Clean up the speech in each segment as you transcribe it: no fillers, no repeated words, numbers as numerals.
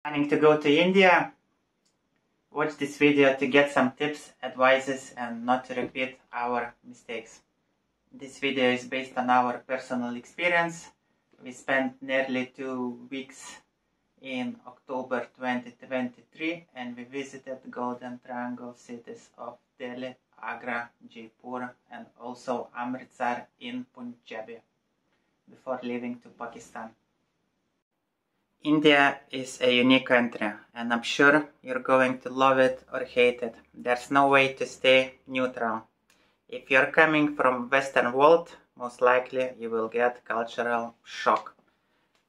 Planning to go to India? Watch this video to get some tips, advices, and not to repeat our mistakes. This video is based on our personal experience. We spent nearly 2 weeks in October 2023 and we visited Golden Triangle cities of Delhi, Agra, Jaipur and also Amritsar in Punjab before leaving to Pakistan. India is a unique country and I'm sure you're going to love it or hate it. There's no way to stay neutral. If you're coming from Western world, most likely you will get cultural shock.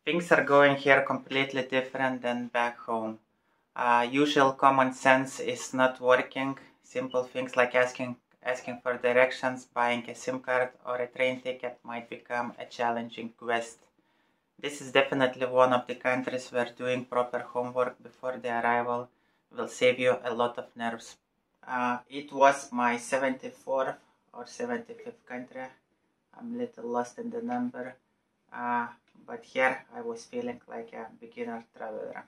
Things are going here completely different than back home. Usual common sense is not working. Simple things like asking for directions, buying a SIM card or a train ticket might become a challenging quest. This is definitely one of the countries where doing proper homework before the arrival will save you a lot of nerves. It was my 74th or 75th country. I'm a little lost in the number. But here I was feeling like a beginner traveler.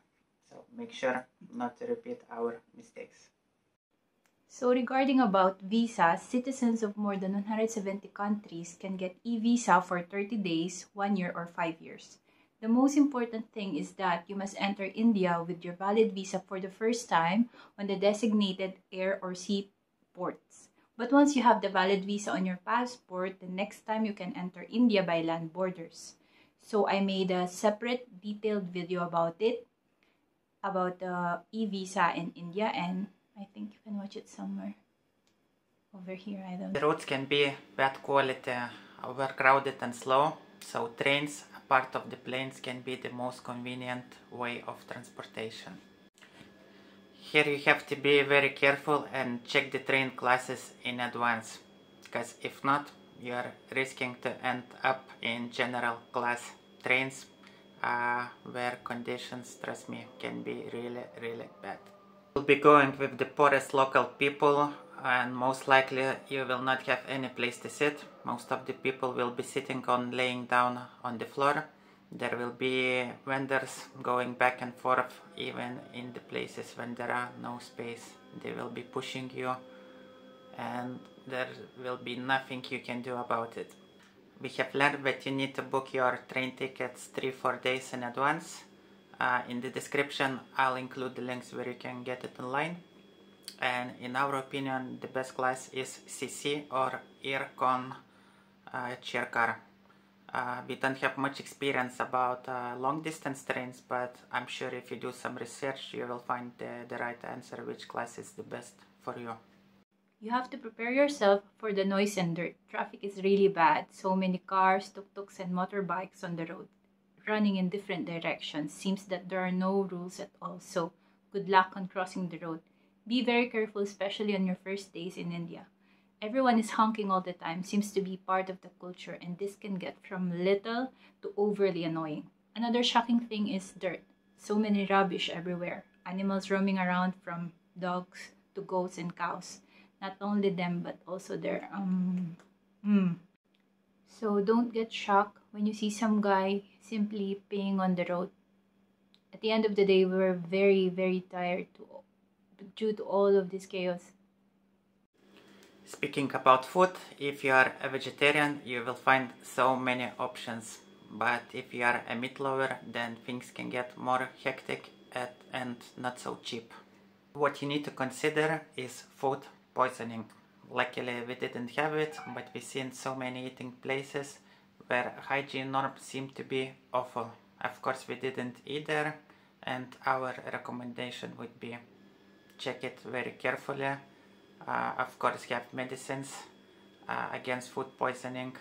So make sure not to repeat our mistakes. So regarding about visa, citizens of more than 170 countries can get e-visa for 30 days, 1 year, or 5 years. The most important thing is that you must enter India with your valid visa for the first time on the designated air or sea ports. But once you have the valid visa on your passport, the next time you can enter India by land borders. So I made a separate detailed video about it, about the e-visa in India, and I think you can watch it somewhere over here. I don't know. The roads can be bad quality, overcrowded and slow, so trains, part of the planes, can be the most convenient way of transportation. Here you have to be very careful and check the train classes in advance, because if not, you are risking to end up in general class trains where conditions, trust me, can be really bad. You'll be going with the poorest local people and most likely you will not have any place to sit. Most of the people will be sitting on laying down on the floor. There will be vendors going back and forth even in the places when there are no space. They will be pushing you and there will be nothing you can do about it. We have learned that you need to book your train tickets 3-4 days in advance. In the description I'll include the links where you can get it online. And in our opinion the best class is CC or Aircon chair car. We don't have much experience about long distance trains, but I'm sure if you do some research you will find the right answer which class is the best for you. You have to prepare yourself for the noise and dirt. Traffic is really bad. So many cars, tuk-tuks and motorbikes on the road, running in different directions. Seems that there are no rules at all. So good luck on crossing the road. Be very careful, especially on your first days in India. Everyone is honking all the time. Seems to be part of the culture, and this can get from little to overly annoying. Another shocking thing is dirt. So many rubbish everywhere. Animals roaming around, from dogs to goats and cows. Not only them, but also their So don't get shocked when you see some guy simply peeing on the road. At the end of the day, we were very tired due to all of this chaos. Speaking about food, if you are a vegetarian, you will find so many options. But if you are a meat lover, then things can get more hectic and not so cheap. What you need to consider is food poisoning. Luckily we didn't have it, but we've seen so many eating places where hygiene norms seem to be awful. Of course we didn't either, and our recommendation would be check it very carefully. Of course have medicines against food poisoning.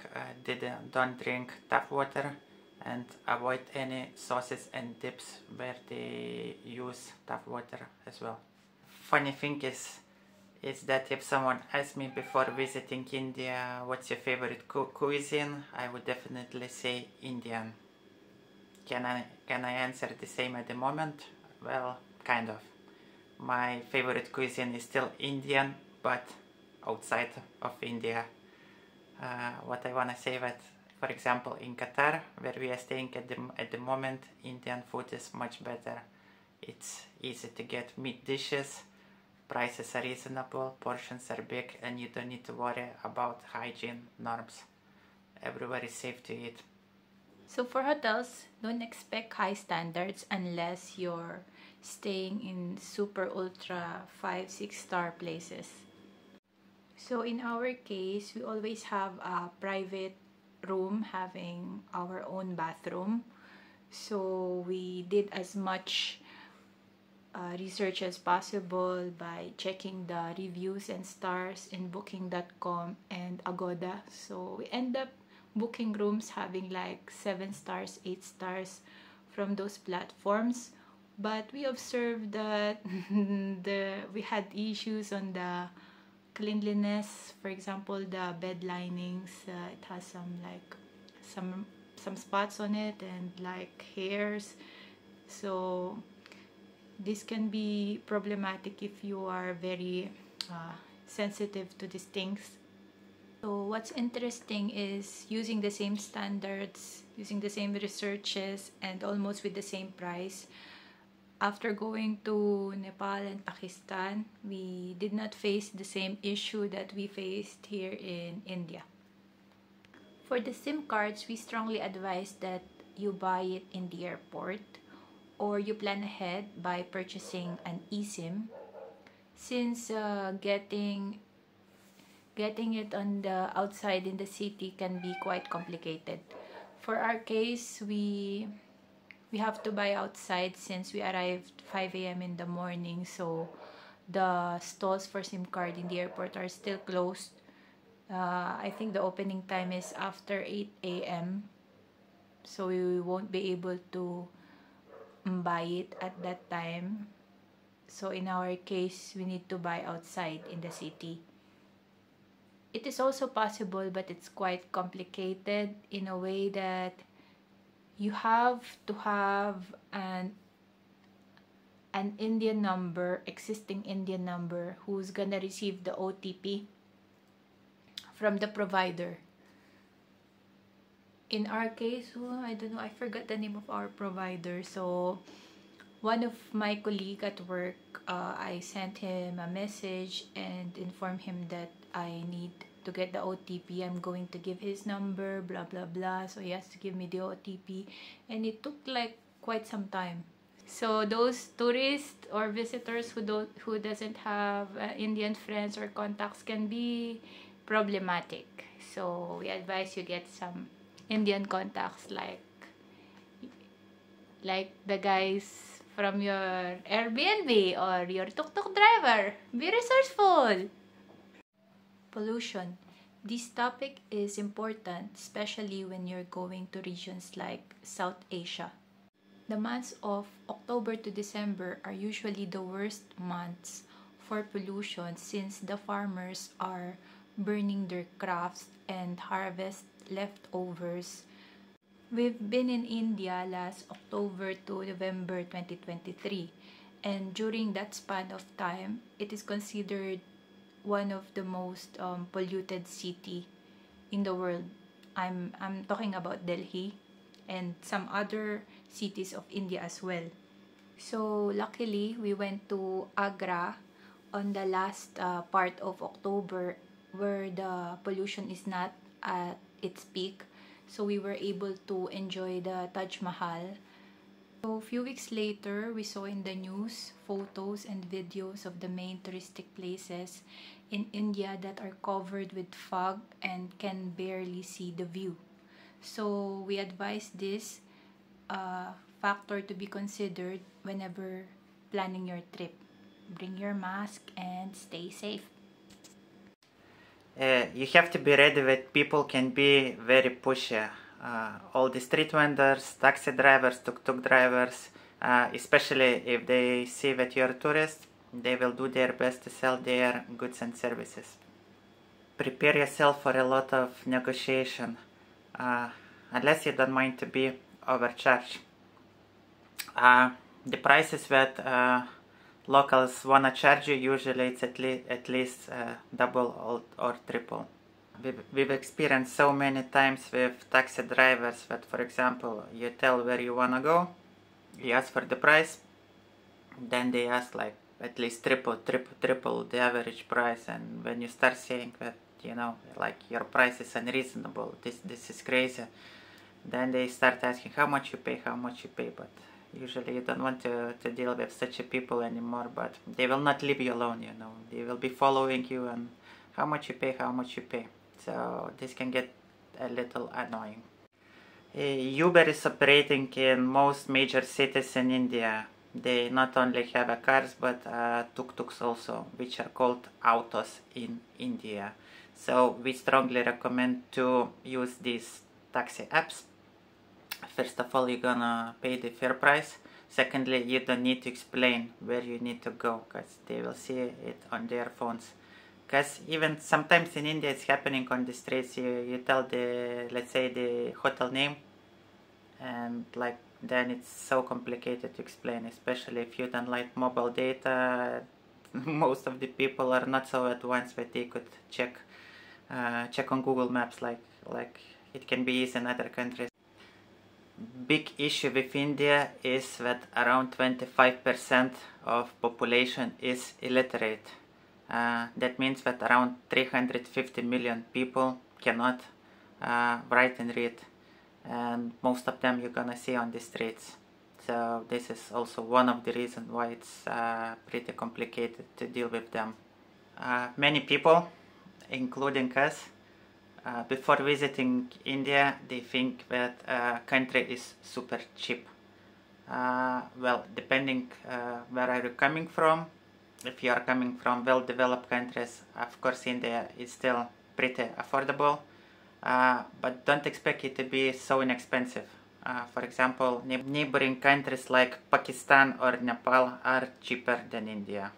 Don't drink tap water and avoid any sauces and dips where they use tap water as well. Funny thing is that if someone asked me before visiting India what's your favorite cuisine, I would definitely say Indian. Can I answer the same at the moment? Well, kind of. My favorite cuisine is still Indian, but outside of India. What I wanna say that, for example, in Qatar, where we are staying at the moment, Indian food is much better. It's easy to get meat dishes, prices are reasonable, portions are big, and you don't need to worry about hygiene norms. Everywhere is safe to eat. So for hotels, don't expect high standards unless you're staying in super ultra 5-6 star places. So in our case, we always have a private room having our own bathroom. So we did as much research as possible by checking the reviews and stars in booking.com and Agoda. So we end up booking rooms having like 7 stars, 8 stars from those platforms. But we observed that we had issues on the cleanliness. For example, the bed linings, it has some spots on it and like hairs. So this can be problematic if you are very sensitive to these things. So what's interesting is using the same standards, using the same researches, and almost with the same price. After going to Nepal and Pakistan, we did not face the same issue that we faced here in India. For the SIM cards, we strongly advise that you buy it in the airport or you plan ahead by purchasing an eSIM, since getting it on the outside in the city can be quite complicated. For our case, we have to buy outside since we arrived 5 a.m. in the morning, so the stalls for SIM card in the airport are still closed. I think the opening time is after 8 a.m. so we won't be able to buy it at that time. So in our case, we need to buy outside in the city. It is also possible, but it's quite complicated in a way that you have to have an Indian number, existing Indian number, who's gonna receive the OTP from the provider. In our case, I don't know, I forgot the name of our provider. So one of my colleagues at work, I sent him a message and informed him that I need to get the OTP. I'm going to give his number, blah blah blah. So he has to give me the OTP, and it took like quite some time. So those tourists or visitors who doesn't have Indian friends or contacts can be problematic. So we advise you get some Indian contacts like the guys from your Airbnb or your tuk-tuk driver. Be resourceful. Pollution. This topic is important, especially when you're going to regions like South Asia. The months of October to December are usually the worst months for pollution, since the farmers are burning their crops and harvest leftovers. We've been in India last October to November 2023, and during that span of time, it is considered one of the most polluted city in the world. I'm talking about Delhi and some other cities of India as well. So luckily, we went to Agra on the last part of October, where the pollution is not at its peak. So we were able to enjoy the Taj Mahal. So a few weeks later, we saw in the news photos and videos of the main touristic places in India that are covered with fog and can barely see the view. So we advise this factor to be considered whenever planning your trip. Bring your mask and stay safe. You have to be ready that people can be very pushy. All the street vendors, taxi drivers, tuk-tuk drivers, especially if they see that you're a tourist, they will do their best to sell their goods and services. Prepare yourself for a lot of negotiation, unless you don't mind to be overcharged. The prices that locals wanna charge you, usually it's at least double or triple. We've experienced so many times with taxi drivers that, for example, you tell where you wanna go, you ask for the price, then they ask like at least triple the average price, and when you start saying that, you know, like your price is unreasonable, this is crazy, then they start asking how much you pay, but usually you don't want to deal with such a people anymore, but they will not leave you alone, you know, they will be following you and how much you pay, so this can get a little annoying. Uber is operating in most major cities in India. They not only have cars but tuk-tuks also, which are called autos in India. So we strongly recommend to use these taxi apps. First of all, you're gonna pay the fair price. Secondly, you don't need to explain where you need to go, because they will see it on their phones. Because even sometimes in India it's happening on the streets, you tell the, let's say, the hotel name, and like then it's so complicated to explain, especially if you don't like mobile data. Most of the people are not so advanced that they could check on Google Maps like it can be easy in other countries. Big issue with India is that around 25% of population is illiterate. That means that around 350 million people cannot write and read, and most of them you're gonna see on the streets. So this is also one of the reasons why it's pretty complicated to deal with them. Many people, including us, before visiting India, they think that country is super cheap. Well, depending where are you coming from. If you are coming from well-developed countries, of course India is still pretty affordable, but don't expect it to be so inexpensive. For example, neighboring countries like Pakistan or Nepal are cheaper than India.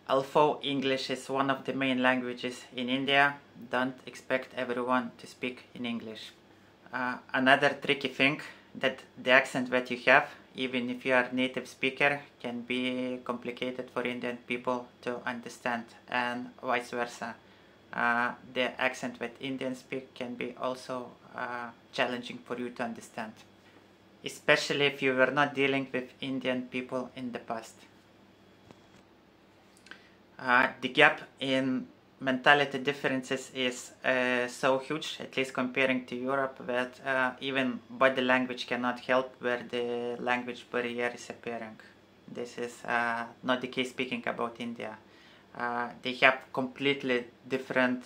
Although English is one of the main languages in India, don't expect everyone to speak in English. Another tricky thing, that the accent that you have, even if you are a native speaker, can be complicated for Indian people to understand, and vice versa. The accent that Indians speak can be also challenging for you to understand, especially if you were not dealing with Indian people in the past. The gap in mentality differences is so huge, at least comparing to Europe, that even body language cannot help where the language barrier is appearing. This is not the case speaking about India. They have completely different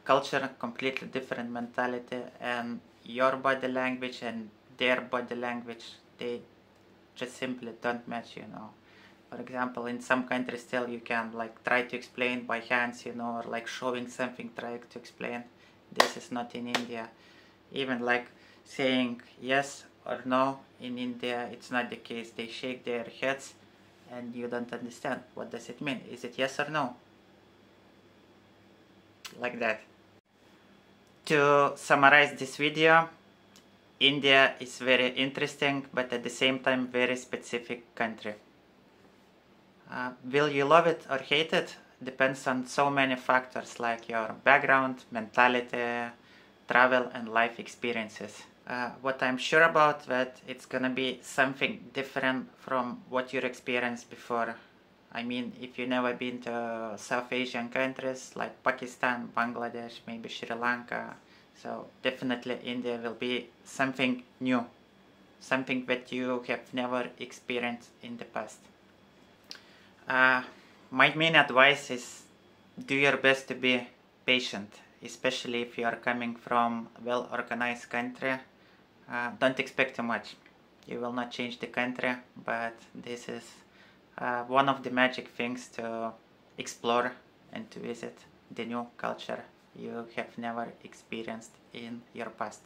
culture, completely different mentality, and your body language and their body language, they just simply don't match, you know. For example, in some countries still you can like try to explain by hands, you know, or like showing something, trying to explain. This is not in India. Even like saying yes or no in India, it's not the case. They shake their heads and you don't understand. What does it mean? Is it yes or no? Like that. To summarize this video, India is very interesting, but at the same time very specific country. Will you love it or hate it? Depends on so many factors like your background, mentality, travel and life experiences. What I'm sure about, that it's gonna be something different from what you experienced before. I mean, if you've never been to South Asian countries like Pakistan, Bangladesh, maybe Sri Lanka, so definitely India will be something new, something that you have never experienced in the past. My main advice is do your best to be patient, especially if you are coming from a well-organized country. Don't expect too much. You will not change the country, but this is one of the magic things to explore and to visit the new culture you have never experienced in your past.